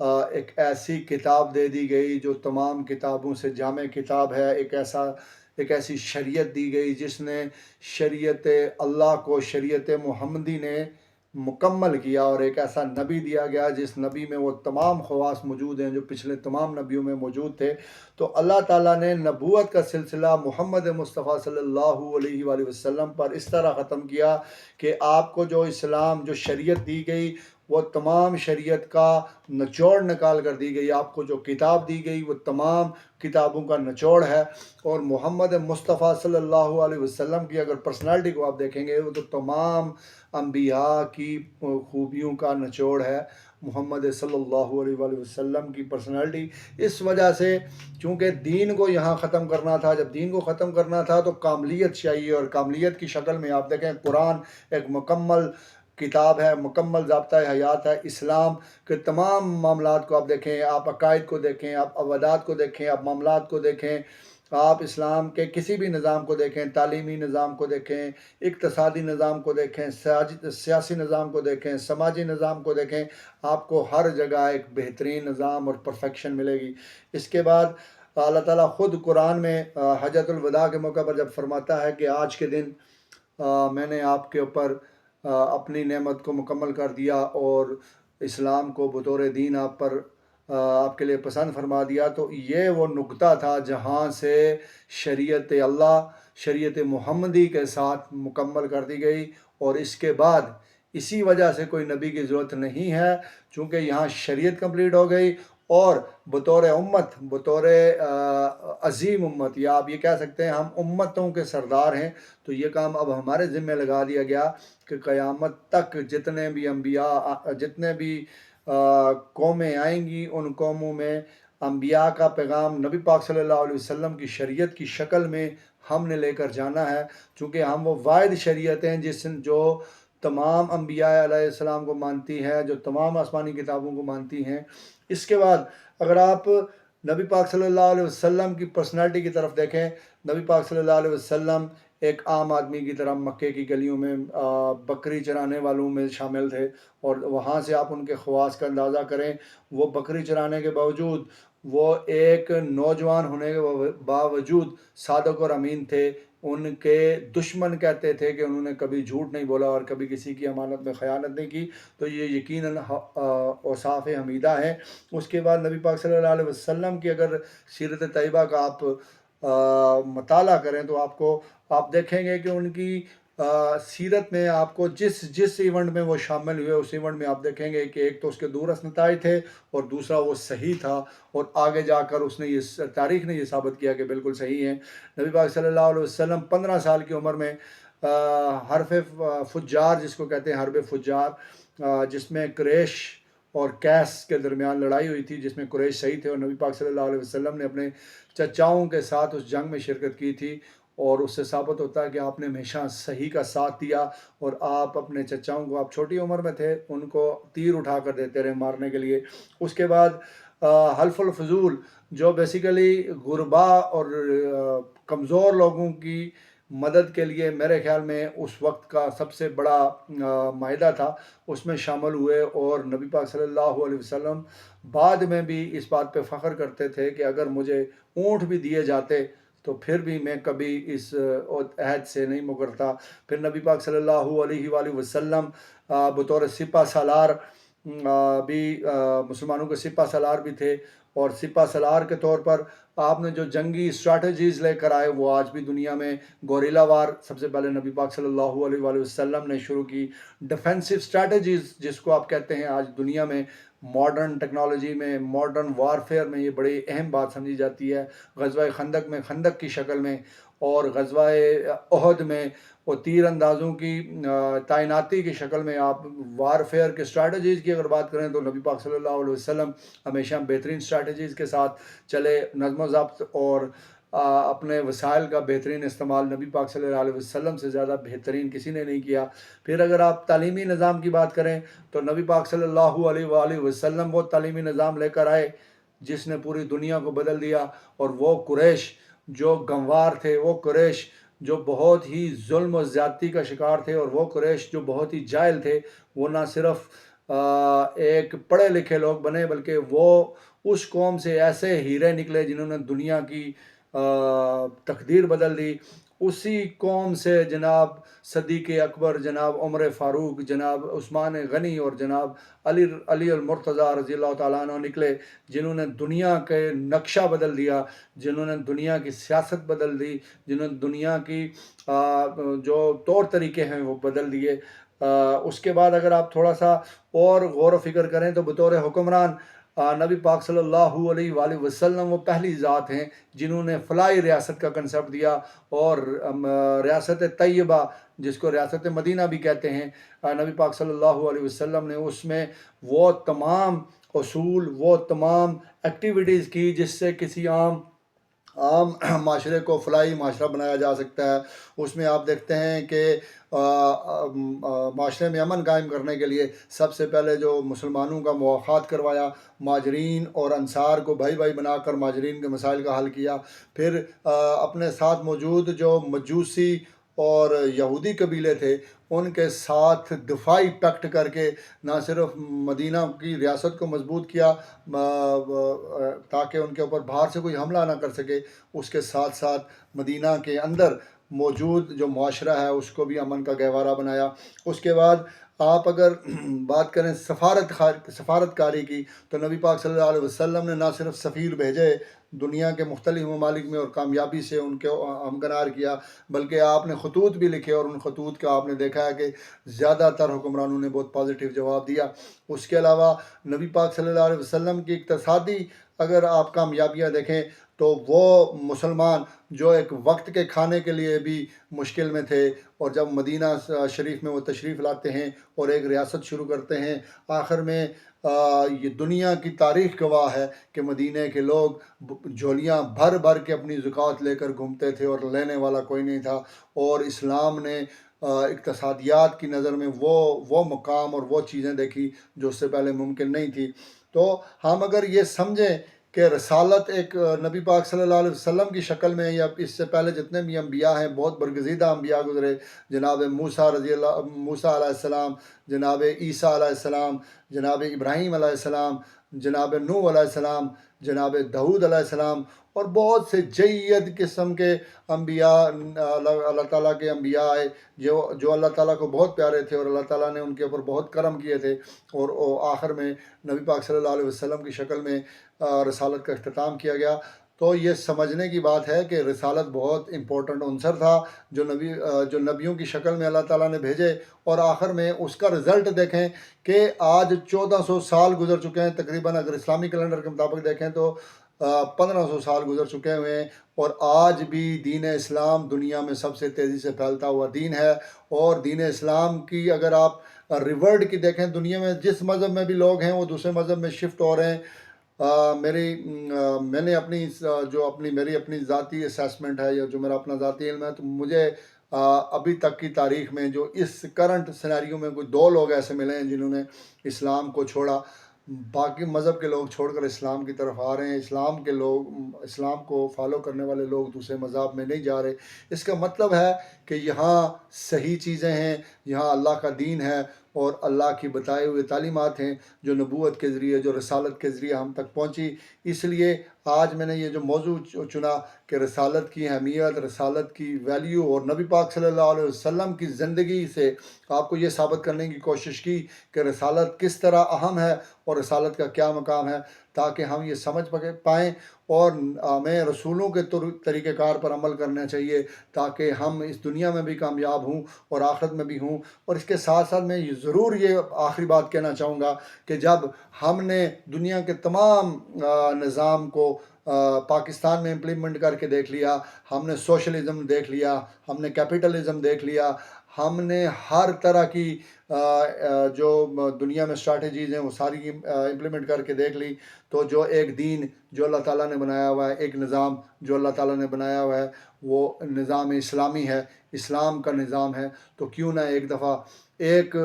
ایک ایسی کتاب دے دی گئی جو تمام کتابوں سے جامع کتاب ہے، ایک ایسی شریعت دی گئی جس نے شریعت اللہ کو، شریعت محمدی نے مکمل کیا، اور ایک ایسا نبی دیا گیا جس نبی میں وہ تمام خواص موجود ہیں جو پچھلے تمام نبیوں میں موجود تھے۔ تو اللہ تعالیٰ نے نبوت کا سلسلہ محمد مصطفیٰ صلی اللہ علیہ وآلہ وسلم پر اس طرح ختم کیا کہ آپ کو جو اسلام، جو شریعت دی گئی، وہ تمام شریعت کا نچوڑ نکال کر دی گئی۔ آپ کو جو کتاب دی گئی وہ تمام کتابوں کا نچوڑ ہے، اور محمد مصطفیٰ صلی اللہ علیہ وسلم کی اگر پرسنالٹی کو آپ دیکھیں گے وہ تو تمام انبیاء کی خوبیوں کا نچوڑ ہے۔ محمد صلی اللہ علیہ وآلہ وسلم کی پرسنالٹی اس وجہ سے، چونکہ دین کو یہاں ختم کرنا تھا، جب دین کو ختم کرنا تھا تو کاملیت چاہیے، اور کاملیت کی شکل میں آپ دیکھیں قرآن ایک مکمل کتاب ہے، مکمل ضابطۂ حیات ہے۔ اسلام کے تمام معاملات کو آپ دیکھیں، آپ عقائد کو دیکھیں، آپ عبادات کو دیکھیں، آپ معاملات کو دیکھیں، آپ اسلام کے کسی بھی نظام کو دیکھیں، تعلیمی نظام کو دیکھیں، اقتصادی نظام کو دیکھیں، سیاسی نظام کو دیکھیں، سماجی نظام کو دیکھیں، آپ کو ہر جگہ ایک بہترین نظام اور پرفیکشن ملے گی۔ اس کے بعد اللہ تعالیٰ خود قرآن میں حجۃ الوداع کے موقع پر جب فرماتا ہے کہ آج کے دن میں نے آپ کے اوپر اپنی نعمت کو مکمل کر دیا اور اسلام کو بطور دین آپ پر آپ کے لیے پسند فرما دیا، تو یہ وہ نقطہ تھا جہاں سے شریعت اللہ، شریعت محمدی کے ساتھ مکمل کر دی گئی، اور اس کے بعد اسی وجہ سے کوئی نبی کی ضرورت نہیں ہے، چونکہ یہاں شریعت کمپلیٹ ہو گئی، اور بطور امت، بطور عظیم امت، یا آپ یہ کہہ سکتے ہیں ہم امتوں کے سردار ہیں، تو یہ کام اب ہمارے ذمہ لگا دیا گیا کہ قیامت تک جتنے بھی انبیاء، جتنے بھی قومیں آئیں گی، ان قوموں میں انبیاء کا پیغام نبی پاک صلی اللہ علیہ وسلم کی شریعت کی شکل میں ہم نے لے کر جانا ہے، چونکہ ہم وہ واحد شریعت ہیں جو تمام انبیاء علیہ السلام کو مانتی ہے، جو تمام آسمانی کتابوں کو مانتی ہیں۔ اس کے بعد اگر آپ نبی پاک صلی اللہ علیہ وسلم کی پرسنالٹی کی طرف دیکھیں، نبی پاک صلی اللہ علیہ وسلم ایک عام آدمی کی طرح مکے کی گلیوں میں بکری چرانے والوں میں شامل تھے، اور وہاں سے آپ ان کے خواص کا اندازہ کریں، وہ بکری چرانے کے باوجود، وہ ایک نوجوان ہونے کے باوجود صادق اور امین تھے۔ ان کے دشمن کہتے تھے کہ انہوں نے کبھی جھوٹ نہیں بولا اور کبھی کسی کی امانت میں خیانت نہیں کی، تو یہ یقیناً اوصاف حمیدہ ہیں۔ اس کے بعد نبی پاک صلی اللہ علیہ وسلم کی اگر سیرت طیبہ کا آپ مطالعہ کریں تو آپ دیکھیں گے کہ ان کی سیرت میں آپ کو جس ایونٹ میں وہ شامل ہوئے، اس ایونٹ میں آپ دیکھیں گے کہ ایک تو اس کے دورس نتائج تھے، اور دوسرا وہ صحیح تھا، اور آگے جا کر تاریخ نے یہ ثابت کیا کہ بالکل صحیح ہے۔ نبی پاک صلی اللہ علیہ وسلم 15 سال کی عمر میں حرب فجار، جس کو کہتے ہیں حرب فجار، جس میں قریش اور کیس کے درمیان لڑائی ہوئی تھی، جس میں قریش صحیح تھے، اور نبی پاک صلی اللہ علیہ وسلم نے اپنے چچاؤں کے ساتھ اس جنگ میں شرکت کی تھی، اور اس سے ثابت ہوتا ہے کہ آپ نے ہمیشہ صحیح کا ساتھ دیا، اور آپ اپنے چچاؤں کو، آپ چھوٹی عمر میں تھے، ان کو تیر اٹھا کر دیتے رہے مارنے کے لیے۔ اس کے بعد حلف الفضول، جو بیسیکلی غربا اور کمزور لوگوں کی مدد کے لیے میرے خیال میں اس وقت کا سب سے بڑا معاہدہ تھا، اس میں شامل ہوئے، اور نبی پاک صلی اللہ علیہ وسلم بعد میں بھی اس بات پہ فخر کرتے تھے کہ اگر مجھے اونٹ بھی دیے جاتے تو پھر بھی میں کبھی اس عہد سے نہیں مکرتا۔ پھر نبی پاک صلی اللہ علیہ وآلہ وسلم بطور سپہ سالار بھی مسلمانوں کے سپہ سالار بھی تھے، اور سپہ سالار کے طور پر آپ نے جو جنگی اسٹریٹجیز لے کر آئے وہ آج بھی دنیا میں گوریلا وار سب سے پہلے نبی پاک صلی اللہ علیہ وآلہ وسلم نے شروع کی۔ ڈیفینسو اسٹریٹجیز جس کو آپ کہتے ہیں، آج دنیا میں ماڈرن ٹیکنالوجی میں، ماڈرن وارفیئر میں یہ بڑی اہم بات سمجھی جاتی ہے۔ غزوہ خندق میں خندق کی شکل میں، اور غزوہ احد میں وہ تیر اندازوں کی تعیناتی کی شکل میں، آپ وارفیئر کے اسٹریٹجیز کی اگر بات کریں تو نبی پاک صلی اللہ علیہ وسلم ہمیشہ بہترین اسٹریٹجیز کے ساتھ چلے، نظم و ضبط اور اپنے وسائل کا بہترین استعمال نبی پاک صلی اللہ علیہ وسلم سے زیادہ بہترین کسی نے نہیں کیا۔ پھر اگر آپ تعلیمی نظام کی بات کریں تو نبی پاک صلی اللہ علیہ وآلہ وسلم وہ تعلیمی نظام لے کر آئے جس نے پوری دنیا کو بدل دیا، اور وہ قریش جو گنوار تھے، وہ قریش جو بہت ہی ظلم و زیادتی کا شکار تھے، اور وہ قریش جو بہت ہی جاہل تھے، وہ نہ صرف ایک پڑھے لکھے لوگ بنے، بلکہ وہ اس قوم سے ایسے ہیرے نکلے جنہوں نے دنیا کی تقدیر بدل دی۔ اسی قوم سے جناب صدیق اکبر، جناب عمر فاروق، جناب عثمان غنی اور جناب علی المرتضیٰ رضی اللہ تعالیٰ عنہ نکلے، جنہوں نے دنیا کے نقشہ بدل دیا، جنہوں نے دنیا کی سیاست بدل دی، جنہوں نے دنیا کی جو طور طریقے ہیں وہ بدل دیے۔ اس کے بعد اگر آپ تھوڑا سا اور غور و فکر کریں تو بطور حکمران نبی پاک صلی اللہ علیہ وآلہ وسلم وہ پہلی ذات ہیں جنہوں نے فلاحی ریاست کا کنسپٹ دیا، اور ریاست طیبہ جس کو ریاست مدینہ بھی کہتے ہیں، نبی پاک صلی اللہ علیہ وسلم نے اس میں وہ تمام اصول، وہ تمام ایکٹیویٹیز کی جس سے کسی عام معاشرے کو فلاحی معاشرہ بنایا جا سکتا ہے۔ اس میں آپ دیکھتے ہیں کہ معاشرے میں امن قائم کرنے کے لیے سب سے پہلے جو مسلمانوں کا مواخات کروایا، مہاجرین اور انصار کو بھائی بھائی بنا کر مہاجرین کے مسائل کا حل کیا، پھر اپنے ساتھ موجود جو مجوسی اور یہودی قبیلے تھے ان کے ساتھ دفاعی پیکٹ کر کے نہ صرف مدینہ کی ریاست کو مضبوط کیا تاکہ ان کے اوپر باہر سے کوئی حملہ نہ کر سکے، اس کے ساتھ ساتھ مدینہ کے اندر موجود جو معاشرہ ہے اس کو بھی امن کا گہوارہ بنایا۔ اس کے بعد آپ اگر بات کریں سفارت کاری کی تو نبی پاک صلی اللہ علیہ وسلم نے نہ صرف سفیر بھیجے دنیا کے مختلف ممالک میں اور کامیابی سے ان کو ہمکنار کیا، بلکہ آپ نے خطوط بھی لکھے، اور ان خطوط کا آپ نے دیکھا ہے کہ زیادہ تر حکمرانوں نے بہت پازیٹیو جواب دیا۔ اس کے علاوہ نبی پاک صلی اللہ علیہ وسلم کی اقتصادی اگر آپ کامیابیاں دیکھیں تو وہ مسلمان جو ایک وقت کے کھانے کے لیے بھی مشکل میں تھے، اور جب مدینہ شریف میں وہ تشریف لاتے ہیں اور ایک ریاست شروع کرتے ہیں، آخر میں یہ دنیا کی تاریخ گواہ ہے کہ مدینہ کے لوگ جھولیاں بھر بھر کے اپنی زکوٰۃ لے کر گھومتے تھے اور لینے والا کوئی نہیں تھا، اور اسلام نے اقتصادیات کی نظر میں وہ مقام اور وہ چیزیں دیکھی جو اس سے پہلے ممکن نہیں تھی۔ تو ہم اگر یہ سمجھیں کہ رسالت ایک نبی پاک صلی اللہ علیہ وسلم کی شکل میں، یا اس سے پہلے جتنے بھی انبیاء ہیں بہت برگزیدہ انبیاء گزرے، جناب موسیٰ علیہ السلام، جناب عیسیٰ علیہ السلام، جناب ابراہیم علیہ السلام، جناب نوح علیہ السلام، جناب داؤد علیہ السلام، اور بہت سے جید قسم کے انبیاء اللہ تعالیٰ کے انبیاء آئے جو اللہ تعالیٰ کو بہت پیارے تھے، اور اللہ تعالیٰ نے ان کے اوپر بہت کرم کیے تھے، اور آخر میں نبی پاک صلی اللہ علیہ وسلم کی شکل میں رسالت کا اختتام کیا گیا۔ تو یہ سمجھنے کی بات ہے کہ رسالت بہت امپورٹنٹ عنصر تھا جو نبیوں کی شکل میں اللہ تعالیٰ نے بھیجے، اور آخر میں اس کا رزلٹ دیکھیں کہ آج 1400 سال گزر چکے ہیں تقریباً، اگر اسلامی کیلنڈر کے مطابق دیکھیں تو 1500 سال گزر چکے ہوئے ہیں، اور آج بھی دین اسلام دنیا میں سب سے تیزی سے پھیلتا ہوا دین ہے۔ اور دین اسلام کی اگر آپ ریورڈ کی دیکھیں، دنیا میں جس مذہب میں بھی لوگ ہیں وہ دوسرے مذہب میں شفٹ ہو رہے ہیں۔ میں نے میری اپنی ذاتی اسیسمنٹ ہے، یا جو میرا اپنا ذاتی علم ہے، تو مجھے ابھی تک کی تاریخ میں جو اس کرنٹ سینیریو میں کوئی 2 لوگ ایسے ملے ہیں جنہوں نے اسلام کو چھوڑا، باقی مذہب کے لوگ چھوڑ کر اسلام کی طرف آ رہے ہیں، اسلام کو فالو کرنے والے لوگ دوسرے مذہب میں نہیں جا رہے۔ اس کا مطلب ہے کہ یہاں صحیح چیزیں ہیں، یہاں اللہ کا دین ہے، اور اللہ کی بتائے ہوئے تعلیمات ہیں جو نبوت کے ذریعے، جو رسالت کے ذریعے ہم تک پہنچی۔ اس لیے آج میں نے یہ جو موضوع چنا کہ رسالت کی اہمیت، رسالت کی ویلیو، اور نبی پاک صلی اللہ علیہ وسلم کی زندگی سے آپ کو یہ ثابت کرنے کی کوشش کی کہ رسالت کس طرح اہم ہے اور رسالت کا کیا مقام ہے، تاکہ ہم یہ سمجھ پائیں، اور ہمیں رسولوں کے طریقہ کار پر عمل کرنا چاہیے تاکہ ہم اس دنیا میں بھی کامیاب ہوں اور آخرت میں بھی ہوں۔ اور اس کے ساتھ ساتھ میں ضرور یہ آخری بات کہنا چاہوں گا کہ جب ہم نے دنیا کے تمام نظام کو پاکستان میں امپلیمنٹ کر کے دیکھ لیا، ہم نے سوشلزم دیکھ لیا، ہم نے کیپٹلزم دیکھ لیا، ہم نے ہر طرح کی جو دنیا میں اسٹریٹجیز ہیں وہ ساری امپلیمنٹ کر کے دیکھ لی، تو جو ایک دین جو اللہ تعالیٰ نے بنایا ہوا ہے، ایک نظام جو اللہ تعالیٰ نے بنایا ہوا ہے، وہ نظام اسلامی ہے، اسلام کا نظام ہے۔ تو کیوں نہ ایک دفعہ ایک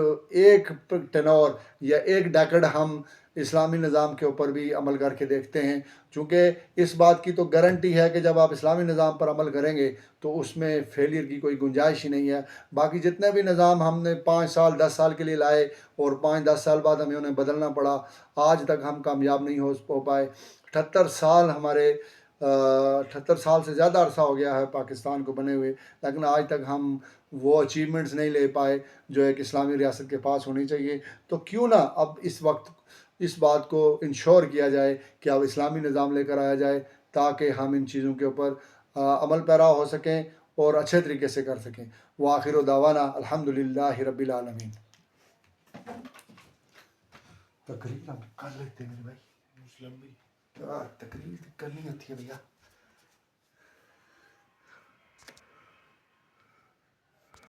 ٹینور یا ایک ڈیکڈ ہم اسلامی نظام کے اوپر بھی عمل کر کے دیکھتے ہیں، چونکہ اس بات کی تو گارنٹی ہے کہ جب آپ اسلامی نظام پر عمل کریں گے تو اس میں فیلئر کی کوئی گنجائش ہی نہیں ہے۔ باقی جتنے بھی نظام ہم نے 5 سال 10 سال کے لیے لائے اور 5-10 سال بعد ہمیں انہیں بدلنا پڑا، آج تک ہم کامیاب نہیں ہو پائے۔ 78 سال ہمارے 78 سال سے زیادہ عرصہ ہو گیا ہے پاکستان کو بنے ہوئے، لیکن آج تک ہم وہ اچیومنٹس نہیں لے پائے جو ایک اسلامی ریاست کے پاس ہونی چاہیے۔ تو کیوں نہ اب اس وقت اس بات کو انشور کیا جائے کہ اب اسلامی نظام لے کر آیا جائے تاکہ ہم ان چیزوں کے اوپر عمل پیرا ہو سکیں اور اچھے طریقے سے کر سکیں۔ وآخر دعوانا الحمدللہ رب العالمین۔ تقریر ہم کر لیتے ہیں میرے بھائی، تقریر کرنی ہوتی ہے بھیا۔